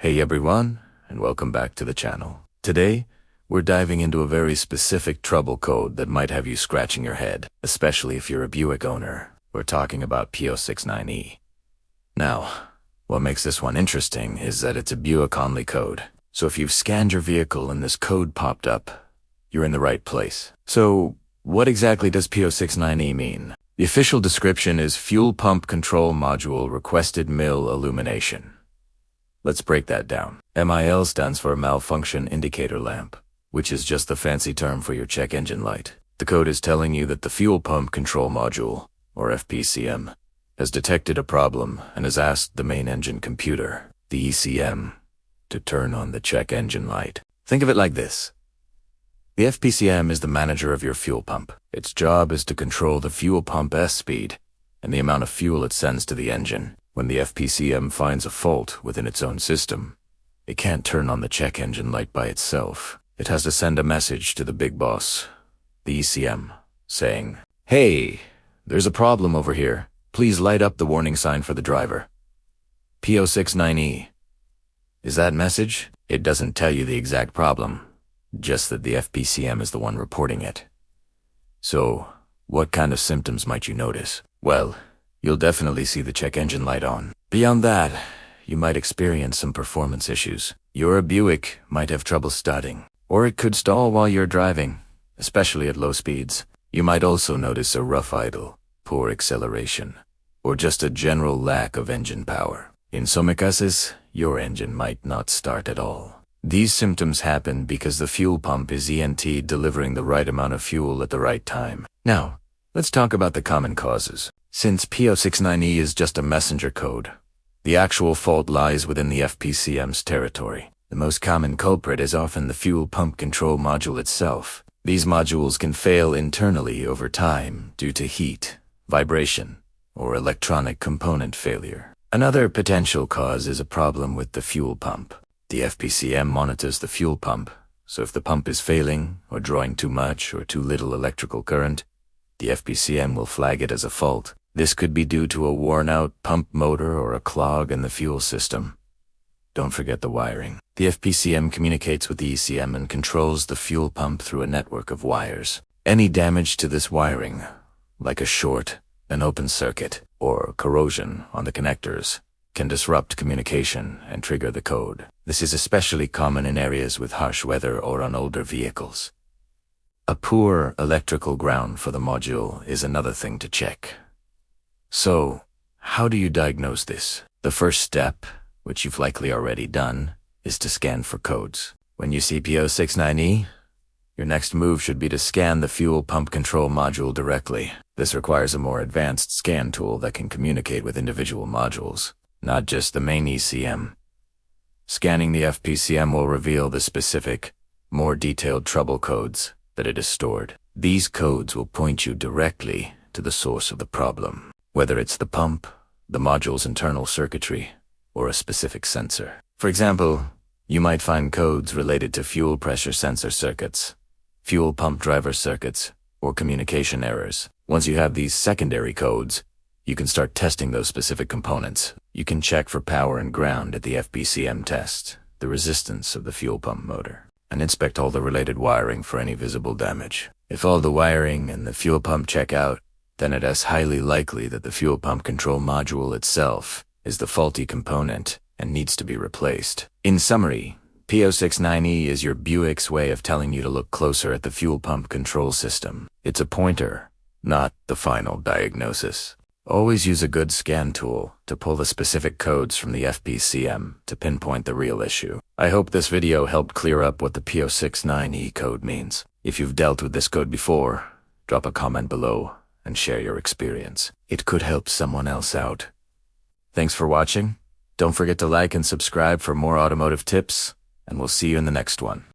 Hey everyone, and welcome back to the channel. Today, we're diving into a very specific trouble code that might have you scratching your head, especially if you're a Buick owner. We're talking about P069E. Now, what makes this one interesting is that it's a Buick-Only code. So if you've scanned your vehicle and this code popped up, you're in the right place. So, what exactly does P069E mean? The official description is Fuel Pump Control Module Requested MIL Illumination. Let's break that down. MIL stands for Malfunction Indicator Lamp, which is just the fancy term for your check engine light. The code is telling you that the Fuel Pump Control Module, or FPCM, has detected a problem and has asked the main engine computer, the ECM, to turn on the check engine light. Think of it like this. The FPCM is the manager of your fuel pump. Its job is to control the fuel pump S-speed and the amount of fuel it sends to the engine. When the FPCM finds a fault within its own system, it can't turn on the check engine light by itself. It has to send a message to the big boss, the ECM, saying, "Hey, there's a problem over here. Please light up the warning sign for the driver." P069E. Is that message? It doesn't tell you the exact problem, just that the FPCM is the one reporting it. So, what kind of symptoms might you notice? Well, you'll definitely see the check engine light on. Beyond that, you might experience some performance issues. Your Buick might have trouble starting, or it could stall while you're driving, especially at low speeds. You might also notice a rough idle, poor acceleration, or just a general lack of engine power. In some cases, your engine might not start at all. These symptoms happen because the fuel pump is delivering the right amount of fuel at the right time. Now, let's talk about the common causes. Since P069E is just a messenger code, the actual fault lies within the FPCM's territory. The most common culprit is often the fuel pump control module itself. These modules can fail internally over time due to heat, vibration, or electronic component failure. Another potential cause is a problem with the fuel pump. The FPCM monitors the fuel pump, so if the pump is failing or drawing too much or too little electrical current, the FPCM will flag it as a fault. This could be due to a worn-out pump motor or a clog in the fuel system. Don't forget the wiring. The FPCM communicates with the ECM and controls the fuel pump through a network of wires. Any damage to this wiring, like a short, an open circuit, or corrosion on the connectors, can disrupt communication and trigger the code. This is especially common in areas with harsh weather or on older vehicles. A poor electrical ground for the module is another thing to check. So, how do you diagnose this? The first step, which you've likely already done, is to scan for codes. When you see P069E, your next move should be to scan the fuel pump control module directly. This requires a more advanced scan tool that can communicate with individual modules, not just the main ECM. Scanning the FPCM will reveal the specific, more detailed trouble codes that it has stored. These codes will point you directly to the source of the problem, whether it's the pump, the module's internal circuitry, or a specific sensor. For example, you might find codes related to fuel pressure sensor circuits, fuel pump driver circuits, or communication errors. Once you have these secondary codes, you can start testing those specific components. You can check for power and ground at the FPCM test, the resistance of the fuel pump motor, and inspect all the related wiring for any visible damage. If all the wiring and the fuel pump check out, then it is highly likely that the fuel pump control module itself is the faulty component and needs to be replaced. In summary, P069E is your Buick's way of telling you to look closer at the fuel pump control system. It's a pointer, not the final diagnosis. Always use a good scan tool to pull the specific codes from the FPCM to pinpoint the real issue. I hope this video helped clear up what the P069E code means. If you've dealt with this code before, drop a comment below and share your experience. It could help someone else out. Thanks for watching. Don't forget to like and subscribe for more automotive tips, and we'll see you in the next one.